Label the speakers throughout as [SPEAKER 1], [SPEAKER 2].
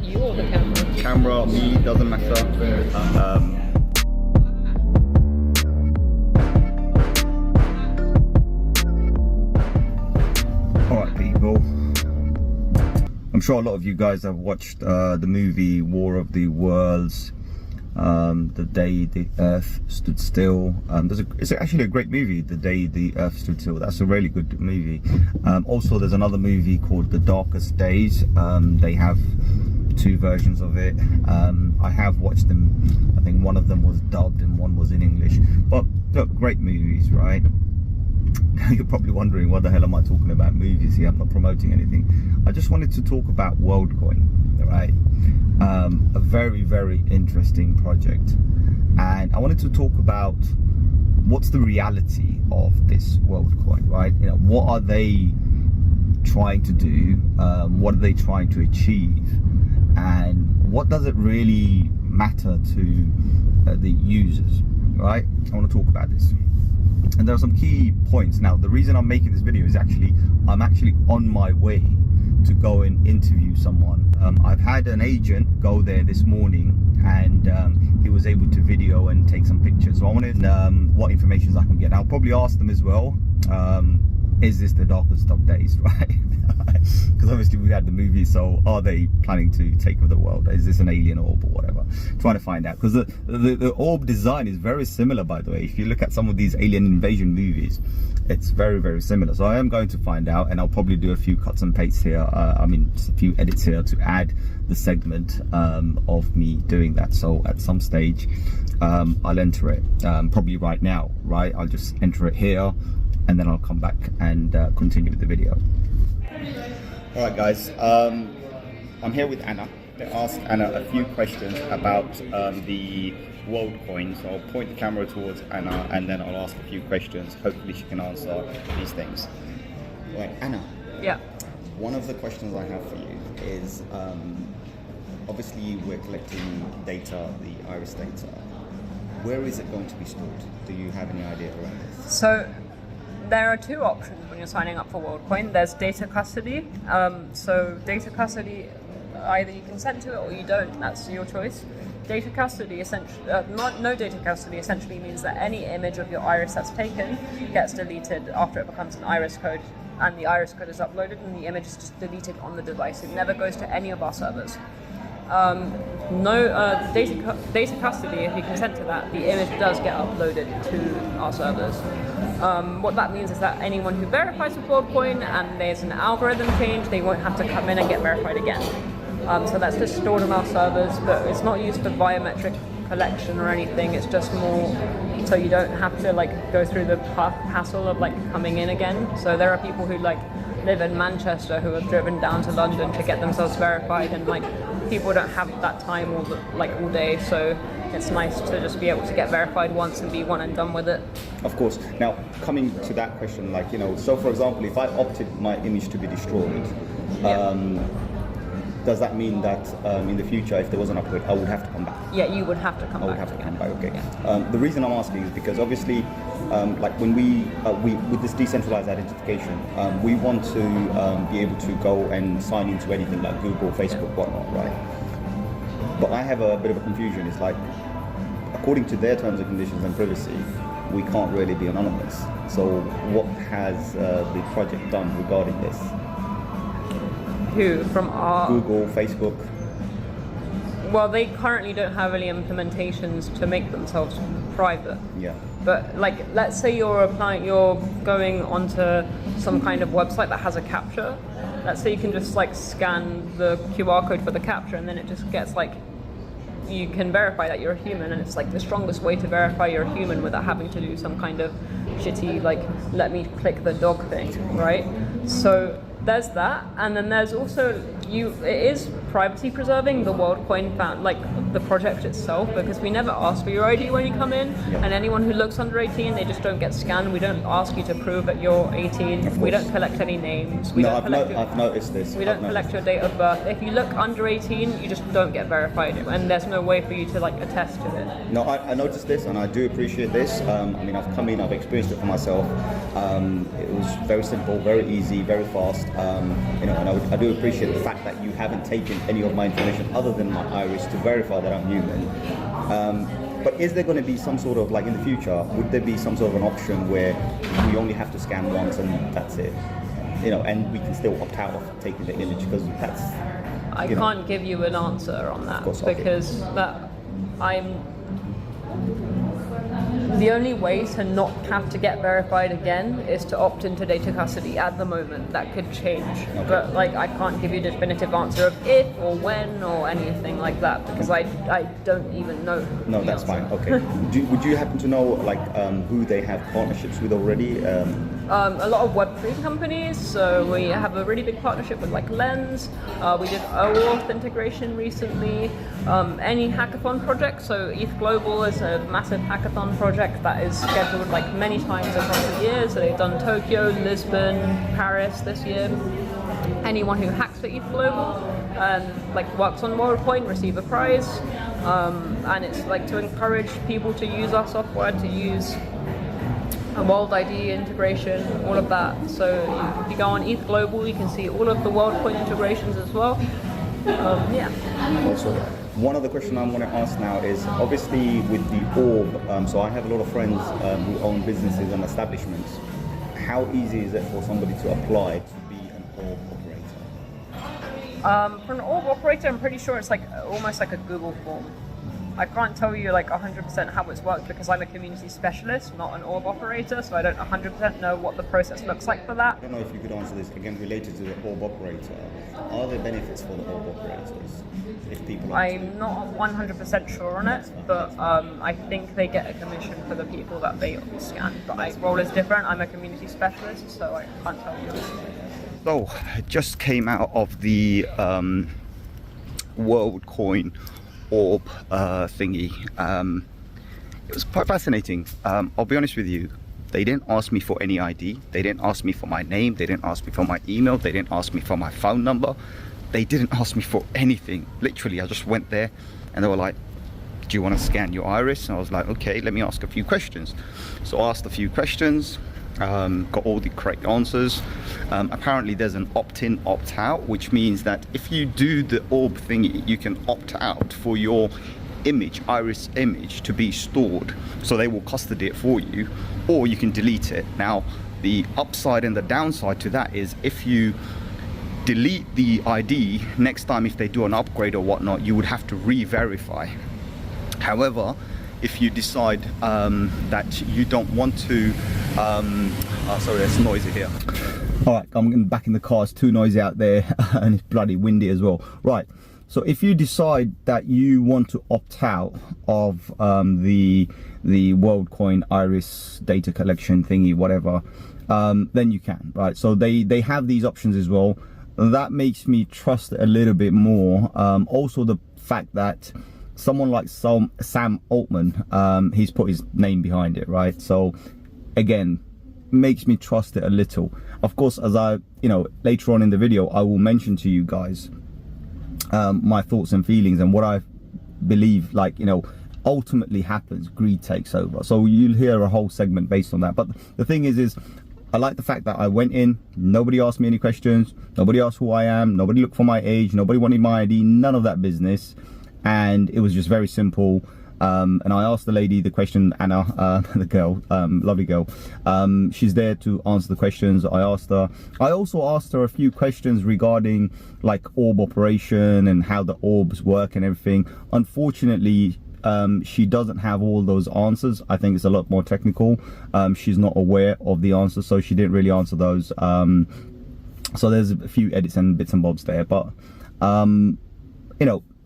[SPEAKER 1] You or the camera?
[SPEAKER 2] Camera, me, doesn't matter. Alright people, I'm sure a lot of you guys have watched the movie War of the Worlds, The Day the Earth Stood Still. It's actually a great movie, The Day the Earth Stood Still. That's a really good movie. Also there's another movie called The Darkest Days. They have two versions of it. I have watched them. I think one of them was dubbed and one was in English. But look, great movies, right? You're probably wondering, what the hell am I talking about movies here? I'm not promoting anything. I just wanted to talk about Worldcoin, right? A very, very interesting project. And I wanted to talk about what's the reality of this Worldcoin, right? You know, what are they trying to do? What are they trying to achieve? And what does it really matter to the users, right? I want to talk about this. And there are some key points. Now, the reason I'm making this video is I'm actually on my way to go and interview someone. I've had an agent go there this morning, and he was able to video and take some pictures. So I wanted what information I can get. I'll probably ask them as well, is this the darkest of days, right? Because obviously we had the movie, so are they planning to take over the world? Is this an alien orb or whatever? Trying to find out, because the orb design is very similar, by the way. If you look at some of these alien invasion movies, it's very, very similar. So I am going to find out, and I'll probably do a few cuts and pastes here. I mean, just a few edits here to add the segment of me doing that. So at some stage, I'll enter it, probably right now, right? I'll just enter it here, and then I'll come back and continue with the video. Alright guys, I'm here with Anna. I asked Anna a few questions about the Worldcoin, so I'll point the camera towards Anna and then I'll ask a few questions. Hopefully she can answer these things. Right, Anna.
[SPEAKER 1] Yeah.
[SPEAKER 2] One of the questions I have for you is, obviously we're collecting data, the iris data. Where is it going to be stored? Do you have any idea around this?
[SPEAKER 1] So there are two options when you're signing up for Worldcoin. There's data custody. So data custody, either you consent to it or you don't. That's your choice. Data custody essentially, no data custody essentially means that any image of your iris that's taken gets deleted after it becomes an iris code, and the iris code is uploaded and the image is just deleted on the device. It never goes to any of our servers. Data custody, if you consent to that, the image does get uploaded to our servers. What that means is that anyone who verifies with Worldcoin and there's an algorithm change, they won't have to come in and get verified again. So that's just stored on our servers, but it's not used for biometric collection or anything. It's just more so you don't have to like go through the hassle of like coming in again. So there are people who like live in Manchester who have driven down to London to get themselves verified, and like people don't have that time all day, so it's nice to just be able to get verified once and be one and done with it.
[SPEAKER 2] Of course. Now, coming to that question, like, you know, so for example, if I opted my image to be destroyed, does that mean that in the future, if there was an upgrade, I would have to come back?
[SPEAKER 1] Yeah, you would have to come back.
[SPEAKER 2] I would have to come back, okay. Yeah. The reason I'm asking is because obviously, like when we with this decentralized identification, we want to be able to go and sign into anything like Google, Facebook, whatnot, right? But I have a bit of a confusion. It's like, according to their terms and conditions and privacy, we can't really be anonymous. So what has the project done regarding this?
[SPEAKER 1] Who? From our...
[SPEAKER 2] Google, Facebook?
[SPEAKER 1] Well, they currently don't have any implementations to make themselves private.
[SPEAKER 2] Yeah.
[SPEAKER 1] But like, let's say you're going onto some kind of website that has a captcha. Let's say you can just like scan the QR code for the captcha, and then it just gets like, you can verify that you're a human, and it's like the strongest way to verify you're a human without having to do some kind of shitty like let me click the dog thing, right? So there's that, and then there's also it is privacy preserving, the Worldcoin like the project itself, because we never ask for your ID when you come in, and anyone who looks under 18, they just don't get scanned. We don't ask you to prove that you're 18. We don't collect any names.
[SPEAKER 2] I've noticed this.
[SPEAKER 1] We don't collect your date of birth. If you look under 18, you just don't get verified, and there's no way for you to like attest to it.
[SPEAKER 2] No, I noticed this, and I do appreciate this. I mean, I've come in, I've experienced it for myself. It was very simple, very easy, very fast. You know, and I do appreciate the fact fact that you haven't taken any of my information other than my iris to verify that I'm human. But is there going to be some sort of, like in the future, would there be some sort of an option where we only have to scan once and that's it? You know, and we can still opt out of taking the image, because that's...
[SPEAKER 1] I can't give you an answer on that,
[SPEAKER 2] course, okay.
[SPEAKER 1] because the only way to not have to get verified again is to opt into data custody at the moment. That could change, but like I can't give you a definitive answer of if or when or anything like that, because I don't even know.
[SPEAKER 2] No, that's fine. Okay. Would you happen to know like who they have partnerships with already?
[SPEAKER 1] A lot of Web3 companies. So we have a really big partnership with like Lens. We did OAuth integration recently. Any hackathon project. So ETH Global is a massive hackathon project that is scheduled like many times across the year. So they've done Tokyo, Lisbon, Paris this year. Anyone who hacks for ETH Global like works on Worldcoin receive a prize. And it's like to encourage people to use our software, to use a World ID integration, all of that. So if you go on ETH Global, you can see all of the Worldcoin integrations as well. Yeah.
[SPEAKER 2] Also, one other question I'm going to ask now is, obviously with the orb, so I have a lot of friends who own businesses and establishments. How easy is it for somebody to apply to be an orb operator?
[SPEAKER 1] For an orb operator, I'm pretty sure it's like almost like a Google form. I can't tell you like 100% how it's worked because I'm a community specialist, not an orb operator, so I don't 100% know what the process looks like for that.
[SPEAKER 2] I don't know if you could answer this again related to the orb operator. Are there benefits for the orb operators if people?
[SPEAKER 1] I'm not 100% sure on it, but I think they get a commission for the people that they scan. But my role is different. I'm a community specialist, so I can't tell you.
[SPEAKER 2] So it just came out of the Worldcoin orb thingy. It was quite fascinating. I'll be honest with you, they didn't ask me for any ID, they didn't ask me for my name, they didn't ask me for my email, they didn't ask me for my phone number, they didn't ask me for anything. Literally, I just went there and they were like, do you want to scan your iris? And I was like, okay, let me ask a few questions. So I asked a few questions, got all the correct answers. Apparently there's an opt-in, opt-out, which means that if you do the orb thingy, you can opt out for your image, iris image, to be stored. So they will custody it for you, or you can delete it. Now, the upside and the downside to that is if you delete the ID, next time if they do an upgrade or whatnot, you would have to re-verify. However, if you decide that you don't want to, sorry, it's noisy here. All right, I'm back in the car, it's too noisy out there and it's bloody windy as well. Right, so if you decide that you want to opt out of the Worldcoin iris data collection thingy, whatever, then you can, right? So they have these options as well. That makes me trust it a little bit more. Also the fact that someone like Sam Altman, he's put his name behind it, right? So again, makes me trust it a little. Of course, as I, later on in the video, I will mention to you guys my thoughts and feelings and what I believe, ultimately happens. Greed takes over. So you'll hear a whole segment based on that. But the thing is I like the fact that I went in, nobody asked me any questions, nobody asked who I am, nobody looked for my age, nobody wanted my ID, none of that business. And it was just very simple. And I asked the lady the question, Anna, the girl, lovely girl. She's there to answer the questions. I also asked her a few questions regarding orb operation and how the orbs work and everything. Unfortunately, she doesn't have all those answers. I think it's a lot more technical. She's not aware of the answers, so she didn't really answer those. So there's a few edits and bits and bobs there, but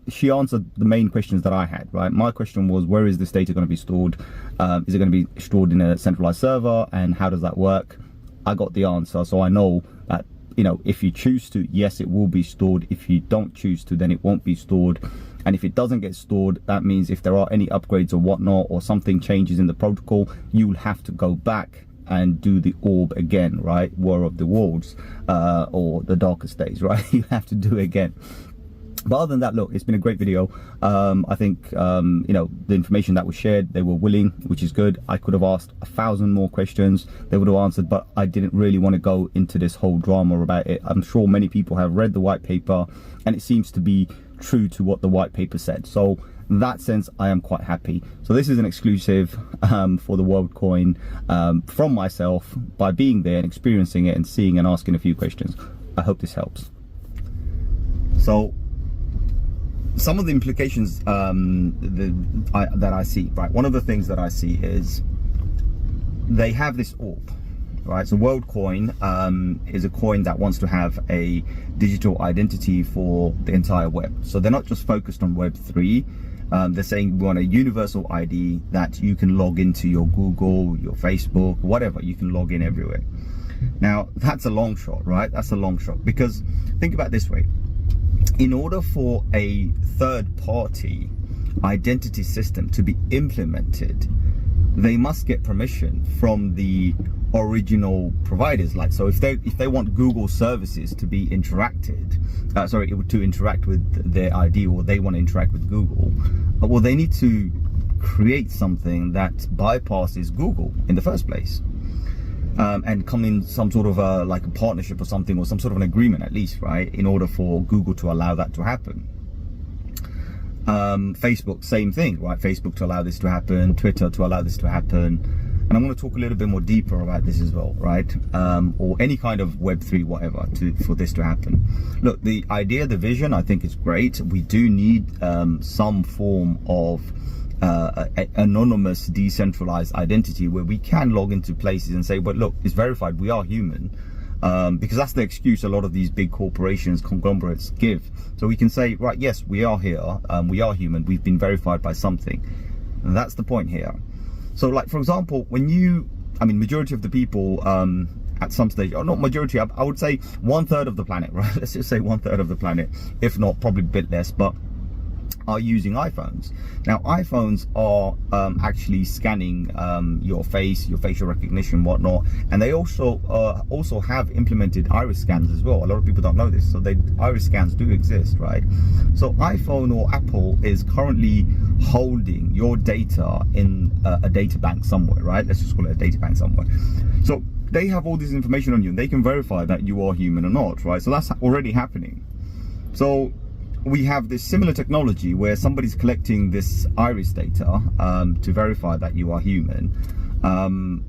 [SPEAKER 2] she answered the main questions that I had, right? My question was, where is this data going to be stored? Is it going to be stored in a centralized server? And how does that work? I got the answer. So I know that, if you choose to, yes, it will be stored. If you don't choose to, then it won't be stored. And if it doesn't get stored, that means if there are any upgrades or whatnot, or something changes in the protocol, you will have to go back and do the orb again, right? War of the Worlds, or the Darkest Days, right? You have to do it again. But other than that, look, it's been a great video. I think, you know, the information that was shared, they were willing, which is good. I could have asked 1,000 more questions. They would have answered, but I didn't really want to go into this whole drama about it. I'm sure many people have read the white paper, and it seems to be true to what the white paper said. So in that sense, I am quite happy. So this is an exclusive for the Worldcoin from myself, by being there and experiencing it and seeing and asking a few questions. I hope this helps. So some of the implications that I see, right? One of the things that I see is they have this orb, right? So Worldcoin is a coin that wants to have a digital identity for the entire web. So they're not just focused on Web 3. They're saying we want a universal ID that you can log into your Google, your Facebook, whatever. You can log in everywhere. Now, that's a long shot, right? That's a long shot, because think about it this way. In order for a third-party identity system to be implemented, they must get permission from the original providers. Like, so if they want Google services to be to interact with their ID, or they want to interact with Google, well, they need to create something that bypasses Google in the first place. And come in some sort of like a partnership or something, or some sort of an agreement at least, right, in order for Google to allow that to happen. Facebook, same thing, right? Facebook to allow this to happen, Twitter to allow this to happen. And I'm going to talk a little bit more deeper about this as well, right? Or any kind of Web3 whatever for this to happen. Look, the idea, the vision, I think is great. We do need some form of anonymous, decentralized identity where we can log into places and say, but look, it's verified, we are human. Because that's the excuse a lot of these big corporations, conglomerates give. So we can say, right, yes, we are here, we are human, we've been verified by something. And that's the point here. So like, for example, majority of the people at some stage, or not majority, I would say 1/3 of the planet, right? Let's just say 1/3 of the planet, if not probably a bit less, but are using iPhones. Now iPhones are actually scanning your face, your facial recognition, whatnot, and they also have implemented iris scans as well. A lot of people don't know this, so iris scans do exist, right? So iPhone or Apple is currently holding your data in a data bank somewhere, right? Let's just call it a data bank somewhere. So they have all this information on you, and they can verify that you are human or not, right? So that's already happening. So we have this similar technology where somebody's collecting this iris data to verify that you are human.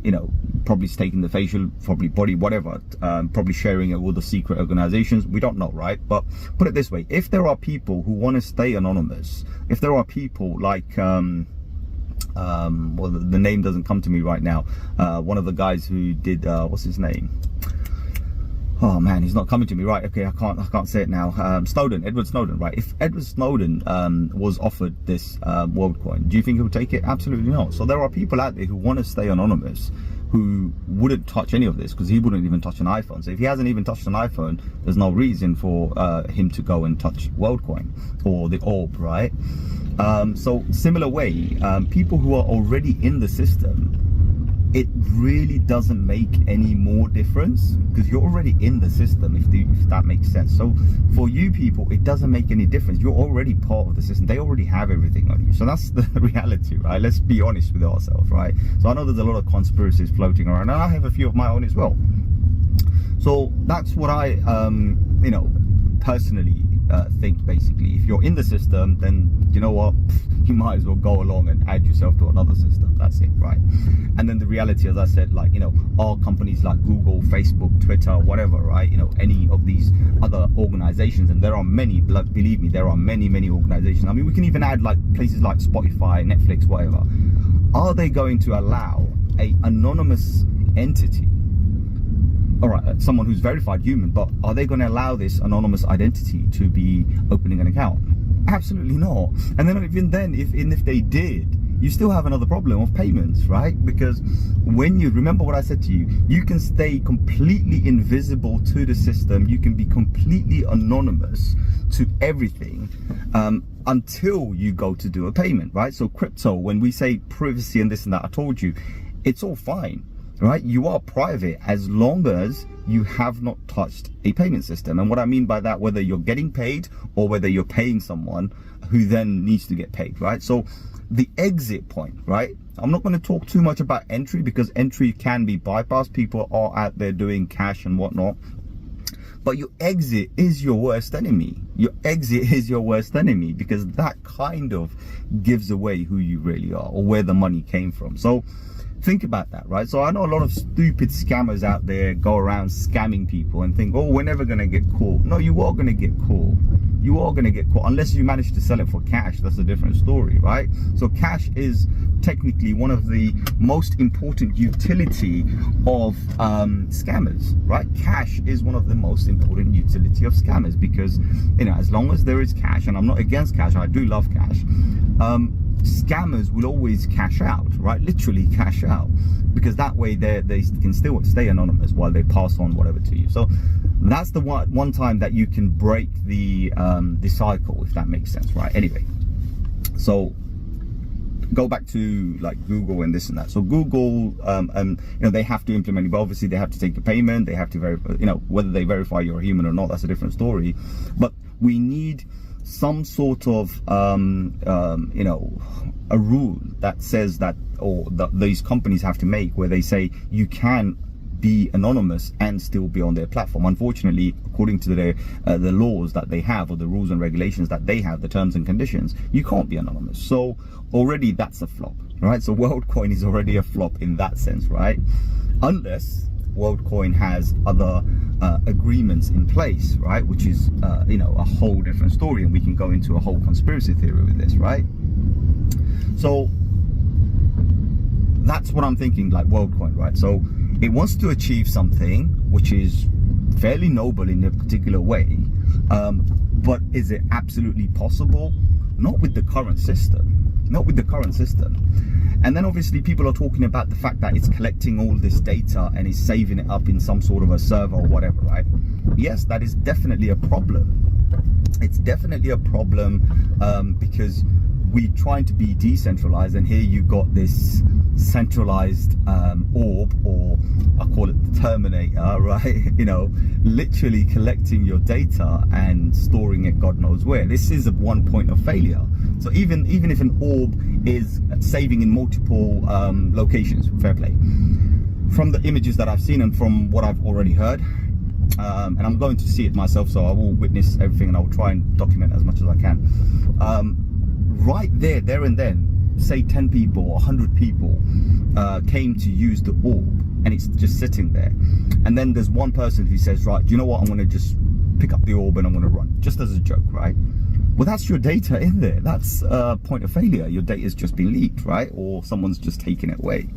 [SPEAKER 2] You know, probably taking the facial, probably body, whatever, probably sharing it with the secret organizations. We don't know, right? But put it this way: if there are people who want to stay anonymous, if there are people like well, the name doesn't come to me right now. One of the guys who did what's his name? Oh man, he's not coming to me, right? Okay, I can't say it now. Snowden, Edward Snowden, right? If Edward Snowden was offered this Worldcoin, do you think he would take it? Absolutely not. So there are people out there who want to stay anonymous, who wouldn't touch any of this, because he wouldn't even touch an iPhone. So if he hasn't even touched an iPhone, there's no reason for him to go and touch Worldcoin or the orb, right? So similar way, people who are already in the system, it really doesn't make any more difference, because you're already in the system, if that makes sense. So for you people, it doesn't make any difference. You're already part of the system. They already have everything on you. So that's the reality, right? Let's be honest with ourselves, right? So I know there's a lot of conspiracies floating around, and I have a few of my own as well. So that's what I, you know, personally think. Basically, if you're in the system, then you know what, you might as well go along and add yourself to another system. That's it, right? And then the reality, as I said, like, you know, are companies like Google, Facebook, Twitter, whatever, right? You know, any of these other organizations, and there are many, believe me, there are many organizations. I mean, we can even add like places like Spotify, Netflix, whatever. Are they going to allow a anonymous entity, all right, someone who's verified human, but are they going to allow this anonymous identity to be opening an account? Absolutely not. And then even then, if they did, you still have another problem of payments, right? Because when you remember what I said to you, you can stay completely invisible to the system. You can be completely anonymous to everything until you go to do a payment, right? So crypto, when we say privacy and this and that, I told you, it's all fine. right? You are private as long as you have not touched a payment system. And what I mean by that, whether you're getting paid or whether you're paying someone who then needs to get paid, right? So the exit point, right? I'm not going to talk too much about entry because entry can be bypassed. People are out there doing cash and whatnot. But your exit is your worst enemy. Your exit is your worst enemy because that kind of gives away who you really are or where the money came from. So think about that, right? So I know a lot of stupid scammers out there go around scamming people and think, oh, we're never going to get caught. No, you are going to get caught. You are going to get caught unless you manage to sell it for cash. That's a different story, right? So cash is technically one of the most important utility of scammers, right? Cash is one of the most important utility of scammers because, you know, as long as there is cash, and I'm not against cash, I do love cash, scammers will always cash out, right? Literally cash out, because that way they can still stay anonymous while they pass on whatever to you. So that's the one time that you can break the cycle, if that makes sense, right? Anyway, so go back to like Google and this and that. So Google, you know, they have to implement it, but obviously they have to take a payment. They have to verify, you know, whether they verify you're a human or not, that's a different story. But we need some sort of, you know, a rule that says that, or that these companies have to make where they say you can be anonymous and still be on their platform. Unfortunately, according to the laws that they have, or the rules and regulations that they have, the terms and conditions, you can't be anonymous. So already that's a flop, right? So Worldcoin is already a flop in that sense, right? Unless Worldcoin has other agreements in place, right? Which is, you know, a whole different story, and we can go into a whole conspiracy theory with this, right? So that's what I'm thinking, like Worldcoin, right? So it wants to achieve something which is fairly noble in a particular way, but is it absolutely possible? Not with the current system, not with the current system. And then obviously people are talking about the fact that it's collecting all this data and is saving it up in some sort of a server or whatever, right? Yes, that is definitely a problem. It's definitely a problem because we're trying to be decentralized, and here you've got this centralized orb, or I call it the Terminator, right? You know, literally collecting your data and storing it God knows where. This is one point of failure. So even if an orb is saving in multiple locations, fair play. From the images that I've seen and from what I've already heard, and I'm going to see it myself, so I will witness everything and I will try and document as much as I can. Right there and then, say 10 people or 100 people came to use the orb, and it's just sitting there, and then there's one person who says, right, do you know what, I'm going to just pick up the orb and I'm going to run, just as a joke, right? Well, that's your data in there. That's a point of failure. Your data's just been leaked, right? Or someone's just taken it away.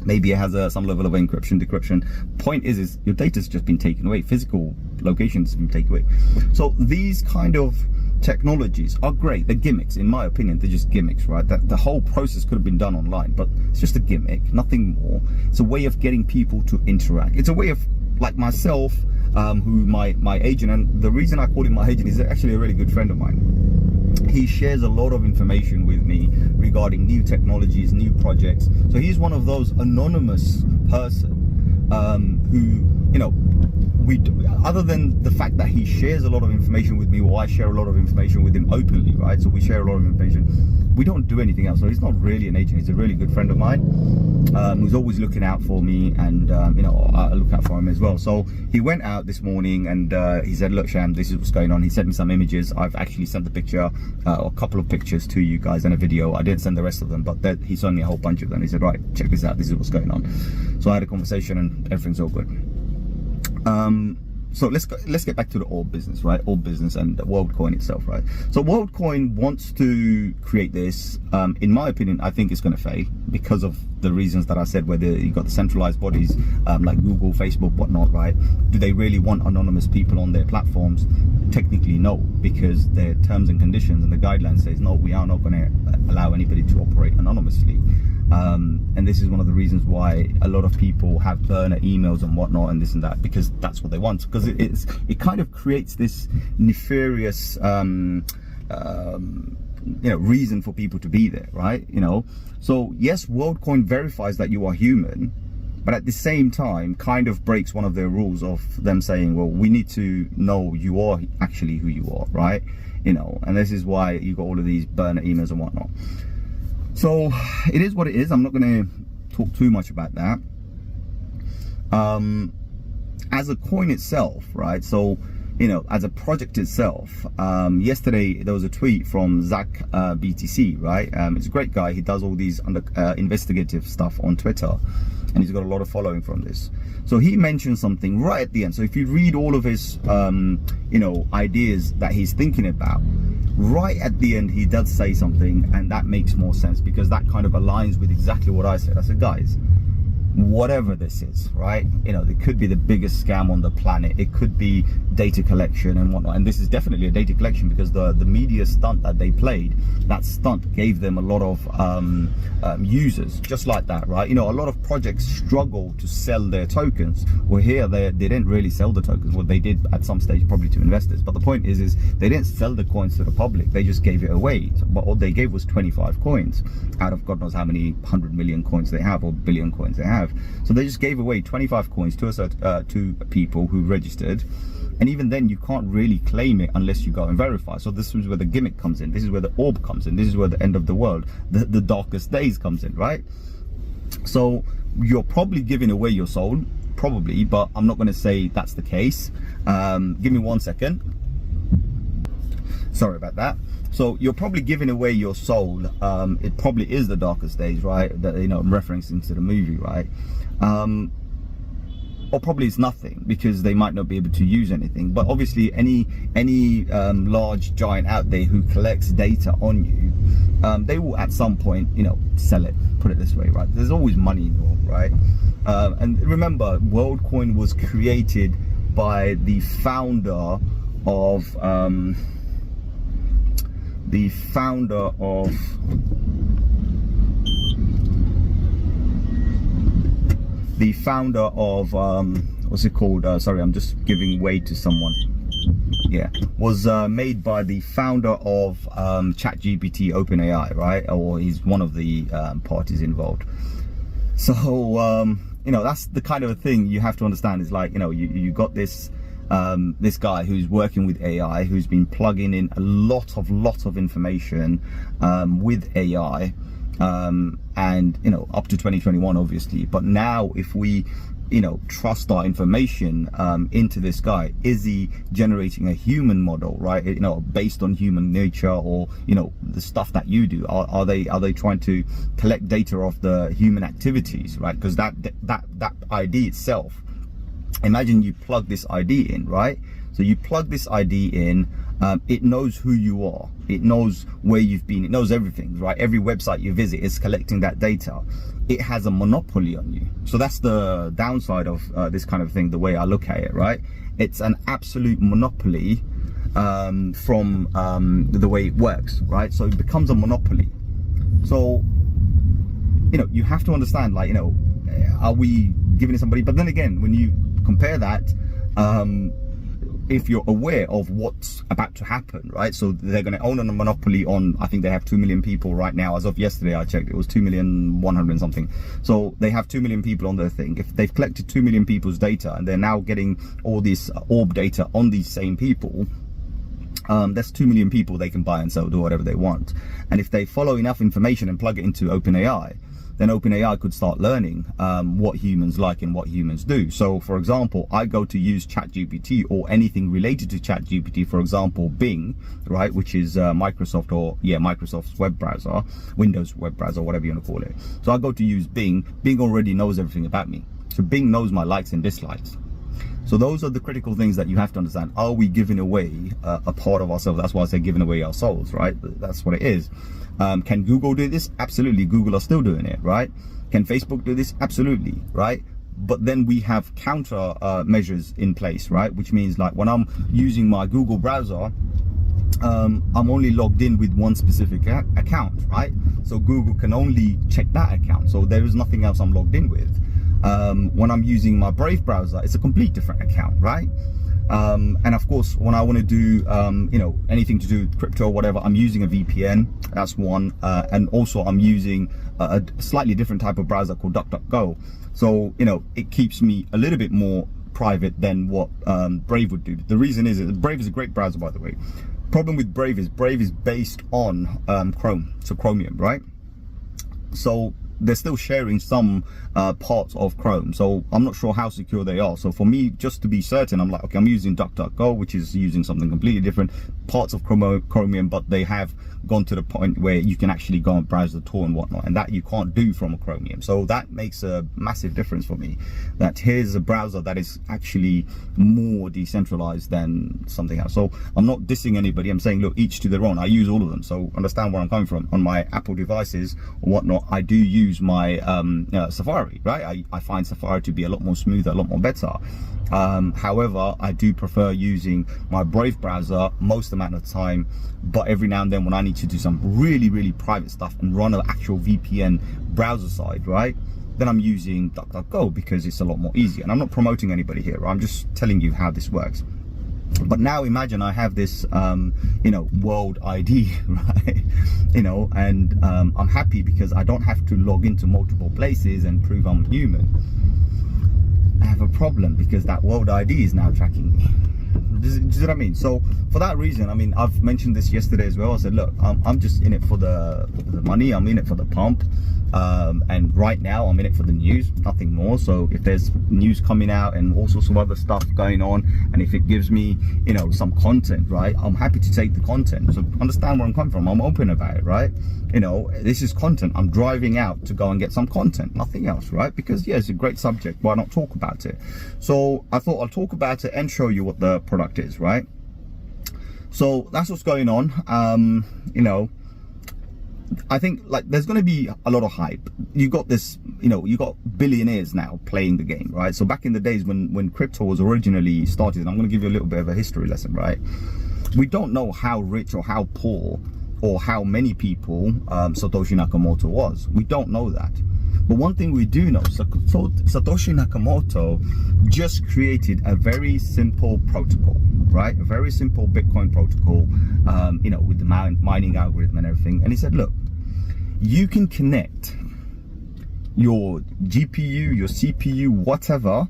[SPEAKER 2] Maybe it has some level of encryption, decryption. Point is your data's just been taken away. Physical locations have been taken away. So these kind of technologies are great. They're gimmicks, in my opinion. They're just gimmicks, right? That the whole process could have been done online, but it's just a gimmick, nothing more. It's a way of getting people to interact. It's a way of, like myself, who my agent, and the reason I call him my agent is actually a really good friend of mine. He shares a lot of information with me regarding new technologies, new projects. So he's one of those anonymous person who, you know, other than the fact that he shares a lot of information with me, or I share a lot of information with him openly, right? So we share a lot of information. We don't do anything else. So he's not really an agent. He's a really good friend of mine, who's always looking out for me, and you know, I look out for him as well. So he went out this morning and he said, look, Sham, this is what's going on. He sent me some images. I've actually sent the picture, or a couple of pictures to you guys in a video. I didn't send the rest of them, but he sent me a whole bunch of them. He said, right, check this out. This is what's going on. So I had a conversation and everything's all good. So let's get back to the orb business, right? Orb business and the Worldcoin itself, right? So Worldcoin wants to create this. In my opinion, I think it's going to fail because of the reasons that I said. Whether you got the centralized bodies like Google, Facebook, whatnot, right? Do they really want anonymous people on their platforms? Technically, no, because their terms and conditions and the guidelines says no. We are not going to allow anybody to operate anonymously. And this is one of the reasons why a lot of people have burner emails and whatnot and this and that, because that's what they want. Because it kind of creates this nefarious you know, reason for people to be there, right? You know, so yes, Worldcoin verifies that you are human, but at the same time kind of breaks one of their rules of them saying, well, we need to know you are actually who you are, right? You know, and this is why you got all of these burner emails and whatnot. So it is what it is. I'm not going to talk too much about that. As a coin itself, right? So, you know, as a project itself, yesterday there was a tweet from Zach BTC, right? It's a great guy. He does all these investigative stuff on Twitter, and he's got a lot of following from this. So he mentioned something right at the end. So if you read all of his, you know, ideas that he's thinking about, right at the end, he does say something, and that makes more sense because that kind of aligns with exactly what I said. I said, guys, whatever this is, right? You know, it could be the biggest scam on the planet. It could be data collection and whatnot. And this is definitely a data collection because the media stunt that they played, that stunt gave them a lot of users, just like that, right? You know, a lot of projects struggle to sell their tokens. Well, here they didn't really sell the tokens. Well, they did at some stage, probably to investors. But the point is they didn't sell the coins to the public. They just gave it away. But all they gave was 25 coins out of God knows how many 100 million coins they have or billion coins they have. So they just gave away 25 coins to people who registered, and even then you can't really claim it unless you go and verify. So this is where the gimmick comes in. This is where the orb comes in. This is where the end of the world, the darkest days comes in, right? So you're probably giving away your soul, probably, but I'm not going to say that's the case. Give me 1 second. Sorry about that. So you're probably giving away your soul. It probably is the darkest days, right? That, you know, I'm referencing to the movie, right? Or probably it's nothing because they might not be able to use anything. But obviously, any large giant out there who collects data on you, they will at some point, you know, sell it. Put it this way, right? There's always money involved, right? And remember, Worldcoin was created by the founder of what's it called? Sorry, I'm just giving way to someone. Yeah, was made by the founder of ChatGPT, OpenAI, right? Or he's one of the parties involved. So you know, that's the kind of a thing you have to understand. Is like, you know, you got this this guy who's working with AI, who's been plugging in a lot of information with AI, and you know, up to 2021 obviously. But now if we, you know, trust our information into this guy, is he generating a human model, right? You know, based on human nature, or you know, the stuff that you do? Are they trying to collect data of the human activities, right? Because that ID itself, imagine you plug this ID in, right? So you plug this ID in, it knows who you are, it knows where you've been, it knows everything, right? Every website you visit is collecting that data. It has a monopoly on you. So that's the downside of this kind of thing, the way I look at it, right? It's an absolute monopoly from the way it works, right? So it becomes a monopoly. So, you know, you have to understand, like, you know, are we giving it somebody? But then again, when you compare that, if you're aware of what's about to happen, right? So they're going to own a monopoly on, I think they have 2 million people right now. As of yesterday, I checked, it was 2,100,000 and something. So they have 2 million people on their thing. If they've collected 2 million people's data and they're now getting all this orb data on these same people, that's 2 million people they can buy and sell, do whatever they want. And if they follow enough information and plug it into OpenAI, then OpenAI could start learning what humans like and what humans do. So for example, I go to use ChatGPT or anything related to ChatGPT, for example, Bing, right, which is Microsoft, or yeah, Microsoft's web browser, Windows web browser, whatever you want to call it. So I go to use Bing. Bing already knows everything about me. So Bing knows my likes and dislikes. So those are the critical things that you have to understand. Are we giving away a part of ourselves? That's why I say giving away our souls, right? That's what it is. Can Google do this? Absolutely. Google are still doing it, right? Can Facebook do this? Absolutely, right? But then we have counter measures in place, right? Which means, like, when I'm using my Google browser, I'm only logged in with one specific account, right? So Google can only check that account. So there is nothing else I'm logged in with. When I'm using my Brave browser, it's a complete different account, right? And of course, when I want to do, you know, anything to do with crypto or whatever, I'm using a VPN. That's one. And also I'm using a slightly different type of browser called DuckDuckGo. So, you know, it keeps me a little bit more private than what Brave would do. The reason is that Brave is a great browser, by the way. Problem with Brave is based on Chrome, so Chromium, right? So they're still sharing some parts of Chrome, so I'm not sure how secure they are. So for me, just to be certain, I'm like, okay, I'm using DuckDuckGo, which is using something completely different, parts of Chromium, but they have gone to the point where you can actually go and browse the tool and whatnot, and that you can't do from a Chromium. So that makes a massive difference for me, that here's a browser that is actually more decentralized than something else. So I'm not dissing anybody, I'm saying, look, each to their own. I use all of them, so understand where I'm coming from. On my Apple devices or whatnot, I do use my Safari, right? I find Safari to be a lot more smoother, a lot more better. However, I do prefer using my Brave browser most amount of the time, but every now and then when I need to do some really private stuff and run an actual VPN browser side, right, then I'm using DuckDuckGo because it's a lot more easier. And I'm not promoting anybody here, I'm just telling you how this works. But now imagine I have this you know, world ID, right? You know, and I'm happy because I don't have to log into multiple places and prove I'm human. I have a problem because that world ID is now tracking me. Do you know what I mean? So for that reason, I mean, I've mentioned this yesterday as well. I said, look, I'm just in it for the money. I'm in it for the pump. And right now I'm in it for the news, nothing more. So if there's news coming out and all sorts of other stuff going on, and if it gives me, you know, some content, right, I'm happy to take the content. So understand where I'm coming from. I'm open about it, right? You know, this is content. I'm driving out to go and get some content, nothing else, right? Because yeah, it's a great subject, why not talk about it? So I thought I'll talk about it and show you what the product is, right? So that's what's going on. You know, I think like there's going to be a lot of hype. You got this, you know, you got billionaires now playing the game, right? So back in the days when crypto was originally started, and I'm going to give you a little bit of a history lesson, right? We don't know how rich or how poor or how many people Satoshi Nakamoto was. We don't know that. But one thing we do know, Satoshi Nakamoto just created a very simple protocol, right? A very simple Bitcoin protocol, you know, with the mining algorithm and everything. And he said, look, you can connect your GPU, your CPU, whatever,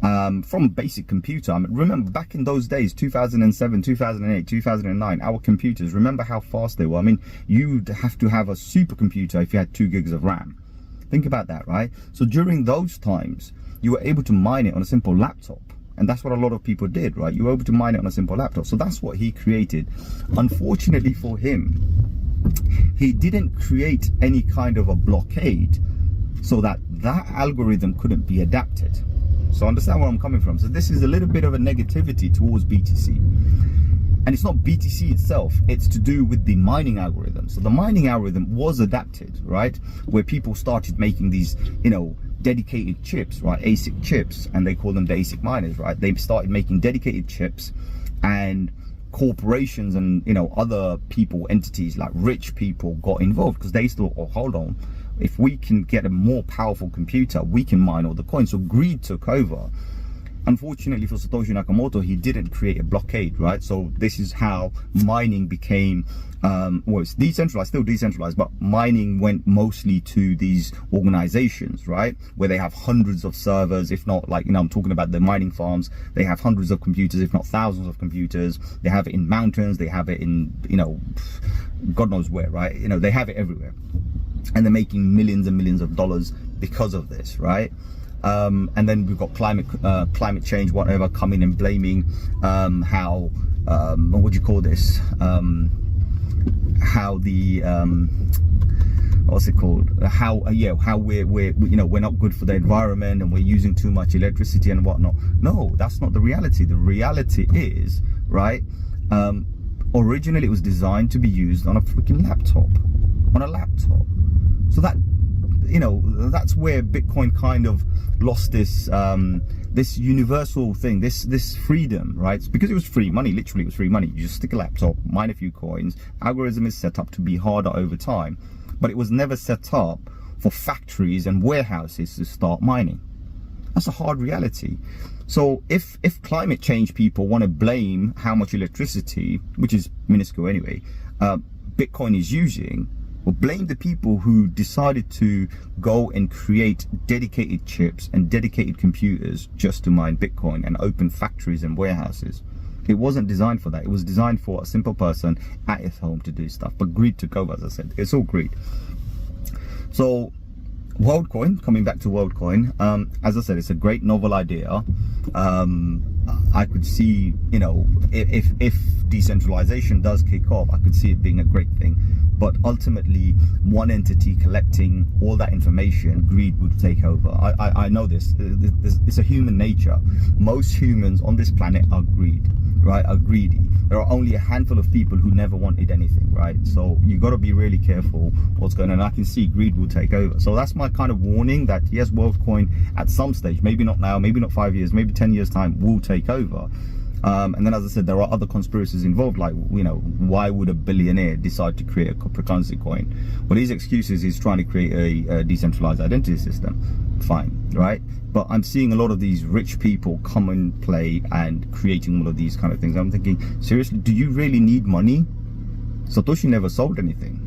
[SPEAKER 2] from a basic computer. I mean, remember back in those days, 2007, 2008, 2009, our computers, remember how fast they were. I mean, you'd have to have a supercomputer if you had 2 gigs of RAM. Think about that, right? So during those times, you were able to mine it on a simple laptop. And that's what a lot of people did, right? You were able to mine it on a simple laptop. So that's what he created. Unfortunately for him, he didn't create any kind of a blockade so that algorithm couldn't be adapted. So understand where I'm coming from. So this is a little bit of a negativity towards BTC. And it's not BTC itself, it's to do with the mining algorithm. So the mining algorithm was adapted, right? Where people started making these, you know, dedicated chips, right? ASIC chips, and they call them the ASIC miners, right? They started making dedicated chips, and corporations and, you know, other people, entities like rich people got involved because they thought, oh, hold on, if we can get a more powerful computer, we can mine all the coins. So greed took over. Unfortunately for Satoshi Nakamoto, he didn't create a blockade, right? So this is how mining became, well, it's decentralized, still decentralized, but mining went mostly to these organizations, right? Where they have hundreds of servers, if not, like, you know, I'm talking about the mining farms. They have hundreds of computers, if not thousands of computers. They have it in mountains, they have it in, you know, God knows where, right? You know, they have it everywhere. And they're making millions and millions of dollars because of this, right? And then we've got climate change, whatever, coming and blaming how what do you call this? How the what's it called? How we're you know, we're not good for the environment and we're using too much electricity and whatnot. No, that's not the reality. The reality is, right? Originally, it was designed to be used on a freaking laptop, So that, you know, that's where Bitcoin kind of lost this this universal thing, this freedom, right? It's because it was free money. Literally, it was free money. You just stick a laptop, mine a few coins. Algorithm is set up to be harder over time, but it was never set up for factories and warehouses to start mining. That's a hard reality. So if climate change people want to blame how much electricity, which is minuscule anyway, Bitcoin is using, well, blame the people who decided to go and create dedicated chips and dedicated computers just to mine Bitcoin and open factories and warehouses. It wasn't designed for that. It was designed for a simple person at his home to do stuff. But greed took over, as I said. It's all greed. So Worldcoin, coming back to Worldcoin, as I said, it's a great novel idea. I could see, you know, if decentralization does kick off, I could see it being a great thing. But ultimately, one entity collecting all that information, greed would take over. I know this. It's a human nature. Most humans on this planet are greedy. There are only a handful of people who never wanted anything, right? So you got to be really careful what's going on. I can see greed will take over. So that's my kind of warning that yes, Worldcoin at some stage, maybe not now, maybe not 5 years, maybe 10 years time, will take over. And then, as I said, there are other conspiracies involved, like, you know, why would a billionaire decide to create a cryptocurrency coin? Well, his excuses is trying to create a decentralized identity system. Fine, right? But I'm seeing a lot of these rich people come and play and creating all of these kind of things. I'm thinking, seriously, do you really need money? Satoshi never sold anything.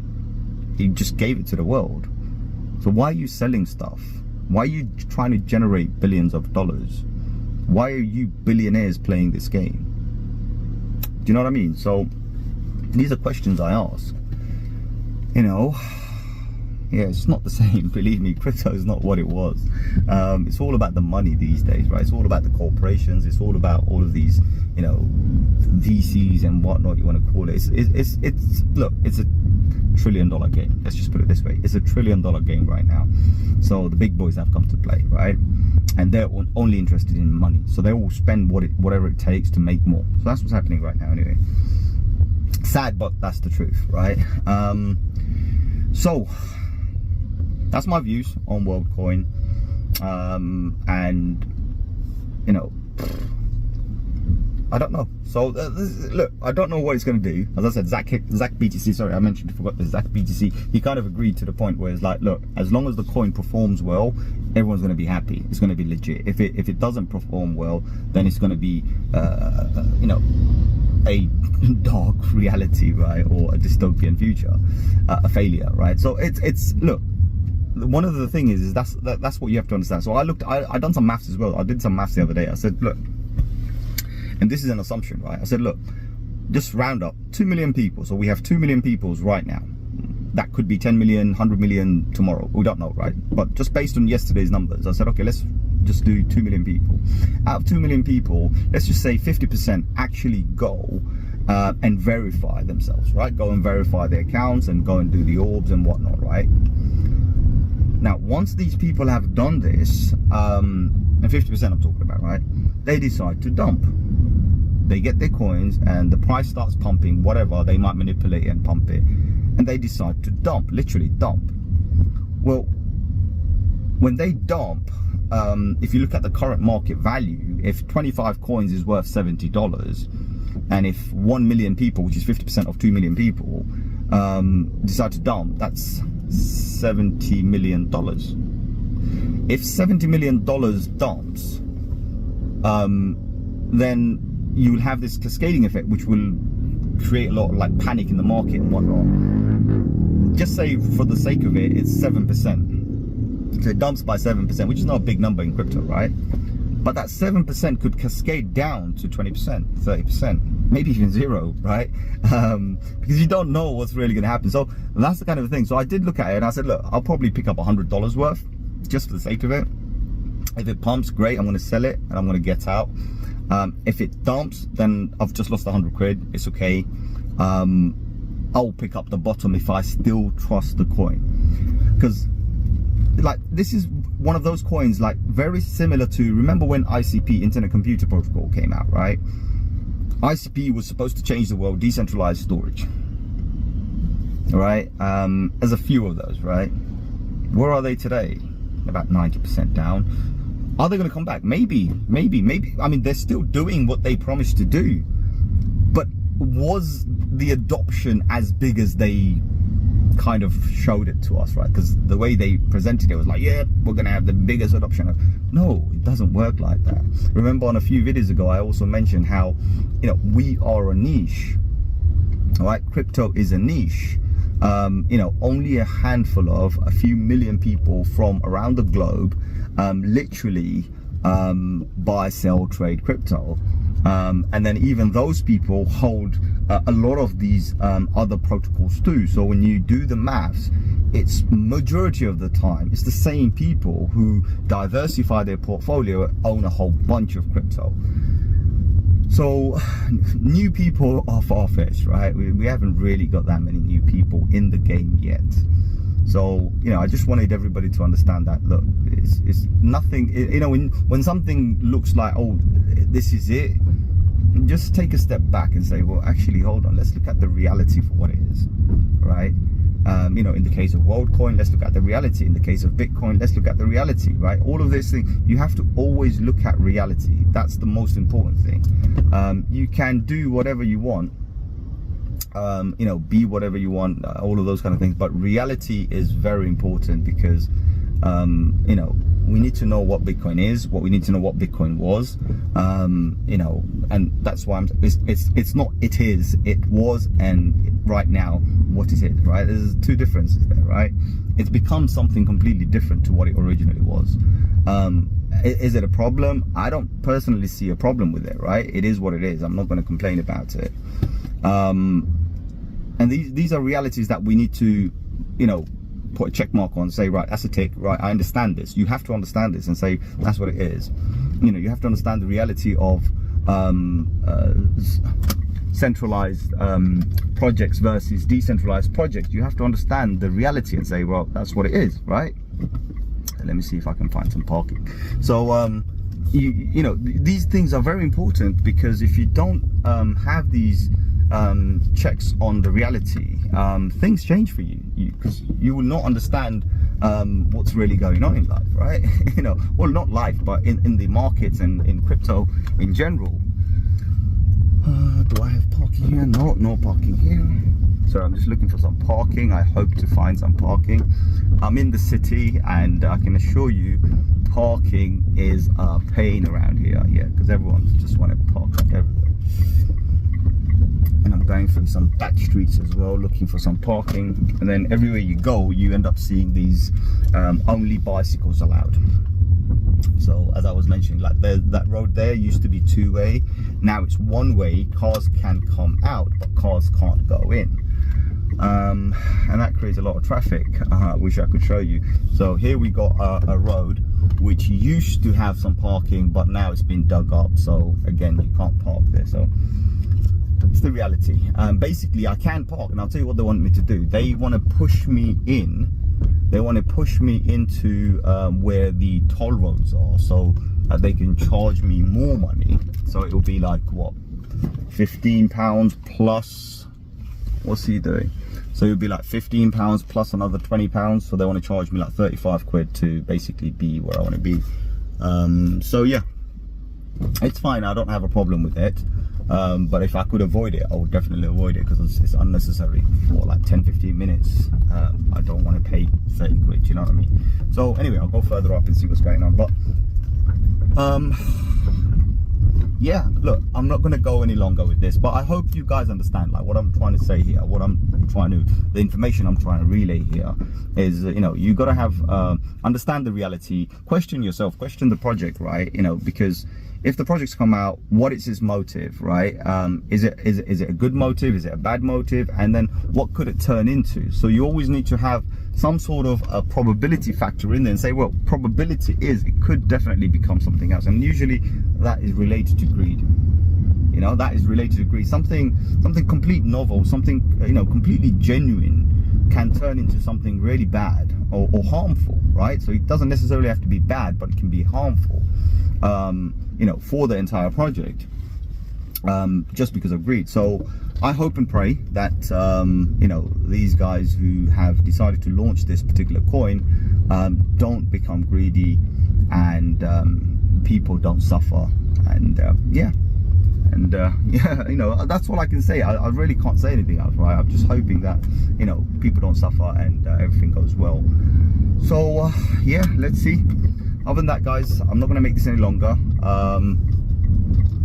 [SPEAKER 2] He just gave it to the world. So why are you selling stuff? Why are you trying to generate billions of dollars? Why are you billionaires playing this game? Do you know what I mean? So these are questions I ask. You know, yeah, it's not the same. Believe me, crypto is not what it was. It's all about the money these days, right? It's all about the corporations. It's all about all of these, you know, VCs and whatnot you want to call it. Look, it's a $1 trillion game. Let's just put it this way. It's a $1 trillion game right now. So the big boys have come to play, right? And they're only interested in money. So they will spend whatever it takes to make more. So that's what's happening right now anyway. Sad, but that's the truth, right? So that's my views on Worldcoin. And, you know, I don't know. So look, I don't know what it's going to do. As I said, Zach BTC, sorry, I forgot this. Zach BTC, he kind of agreed to the point where it's like, look, as long as the coin performs well, everyone's going to be happy. It's going to be legit. If it doesn't perform well, then it's going to be, you know, a dark reality, right, or a dystopian future, a failure, right? So it's look. One of the things is that's what you have to understand. So I done some maths as well. I did some maths the other day. I said, look. And this is an assumption, right? I said, look, just round up 2 million people. So we have 2 million people right now. That could be 10 million, 100 million tomorrow. We don't know, right? But just based on yesterday's numbers, I said, okay, let's just do 2 million people. Out of 2 million people, let's just say 50% actually go and verify themselves, right? Go and verify their accounts and go and do the orbs and whatnot, right? Now, once these people have done this, and 50% I'm talking about, right? They decide to dump. They get their coins and the price starts pumping, whatever, they might manipulate it and pump it. And they decide to dump, literally dump. Well, when they dump, if you look at the current market value, if 25 coins is worth $70, and if 1 million people, which is 50% of 2 million people, decide to dump, that's $70 million. If $70 million dumps, then you will have this cascading effect, which will create a lot of like panic in the market and whatnot. Just say for the sake of it, it's 7%. So it dumps by 7%, which is not a big number in crypto, right? But that 7% could cascade down to 20%, 30%, maybe even 0, right? Because you don't know what's really going to happen. So that's the kind of thing. So I did look at it and I said, look, I'll probably pick up $100 worth just for the sake of it. If it pumps, great, I'm going to sell it and I'm going to get out. If it dumps, then I've just lost 100 quid. It's okay. I'll pick up the bottom if I still trust the coin. Because like this is one of those coins, like very similar to, remember when ICP, Internet Computer Protocol, came out, right? ICP was supposed to change the world, decentralized storage, right? There's a few of those, right? Where are they today? About 90% down. Are they going to come back? Maybe. I mean, they're still doing what they promised to do, but was the adoption as big as they kind of showed it to us, right? Because the way they presented it was like, yeah, we're gonna have the biggest adoption. No, it doesn't work like that. Remember, on a few videos ago, I also mentioned how, you know, we are a niche, right? Crypto is a niche. You know, only a handful of a few million people from around the globe literally buy, sell, trade crypto. And then even those people hold a lot of these other protocols too. So when you do the maths, it's majority of the time it's the same people who diversify their portfolio, own a whole bunch of crypto. So new people are far-fetched, right? We haven't really got that many new people in the game yet. So, you know, I just wanted everybody to understand that, look, it's nothing, you know, when something looks like, oh, this is it, just take a step back and say, well, actually, hold on, let's look at the reality for what it is, right? You know, in the case of Worldcoin, let's look at the reality. In the case of Bitcoin, let's look at the reality, right? All of this thing, you have to always look at reality. That's the most important thing. You can do whatever you want, you know, be whatever you want, all of those kind of things, but reality is very important because you know, we need to know what Bitcoin is, what we need to know what Bitcoin was, you know, and that's why it's not it is, it was, and right now what it is, right? There's two differences there, right? It's become something completely different to what it originally was. Is it a problem? I don't personally see a problem with it, right? It is what it is. I'm not going to complain about it. And these are realities that we need to, you know, put a check mark on, say, right, that's a tick, right, I understand this. You have to understand this and say, that's what it is. You know, you have to understand the reality of centralized projects versus decentralized projects. You have to understand the reality and say, well, that's what it is, right? Let me see if I can find some parking. So, you know, these things are very important, because if you don't have these checks on the reality, things change for you, because you will not understand what's really going on in life, right? You know, well, not life, but in the markets and in crypto in general. Do I have parking here? No parking here. So I'm just looking for some parking. I hope to find some parking. I'm in the city, and I can assure you parking is a pain around here, yeah, because everyone just want to park up everywhere. And I'm going through some back streets as well, looking for some parking. And then everywhere you go, you end up seeing these only bicycles allowed. So as I was mentioning, like that road there used to be two-way, now it's one-way. Cars can come out, but cars can't go in, and that creates a lot of traffic, which I could show you. So here we got a road which used to have some parking, but now it's been dug up, so again, you can't park there. So it's the reality. Basically, I can park, and I'll tell you what they want me to do. They want to push me in. They want to push me into where the toll roads are, so they can charge me more money. So it will be like, what, £15 plus, what's he doing? So it would be like £15 plus another £20. So they want to charge me like 35 quid to basically be where I want to be. So yeah, it's fine. I don't have a problem with it. But if I could avoid it, I would definitely avoid it, because it's unnecessary for like 10-15 minutes. I don't want to pay 30 quid, you know what I mean? So anyway, I'll go further up and see what's going on. But yeah, look, I'm not going to go any longer with this, but I hope you guys understand like what I'm trying to say here, the information I'm trying to relay here is, you know, you got to have understand the reality, question yourself, question the project, right? You know, because if the projects come out, what is its motive, right? Is it a good motive? Is it a bad motive? And then what could it turn into? So you always need to have some sort of a probability factor in there and say, well, probability is it could definitely become something else. And usually that is related to greed. You know, that is related to greed. Something complete novel, something, you know, completely genuine can turn into something really bad or harmful, right? So it doesn't necessarily have to be bad, but it can be harmful, you know, for the entire project, just because of greed. So I hope and pray that you know, these guys who have decided to launch this particular coin don't become greedy, and people don't suffer. And yeah, And yeah, you know, that's all I can say. I really can't say anything else, right? I'm just hoping that, you know, people don't suffer and everything goes well. So yeah, let's see. Other than that, guys, I'm not going to make this any longer.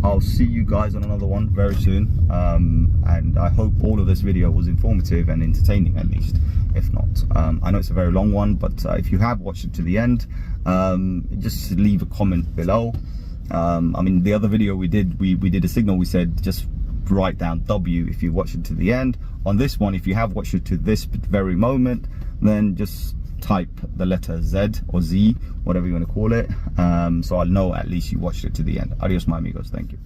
[SPEAKER 2] I'll see you guys on another one very soon, and I hope all of this video was informative and entertaining, at least, if not. I know it's a very long one, but if you have watched it to the end, just leave a comment below. I mean, the other video we did a signal. We said just write down W if you watched it to the end. On this one, if you have watched it to this very moment, then just type the letter Z or Z, whatever you want to call it, so I'll know at least you watched it to the end. Adios, my amigos. Thank you.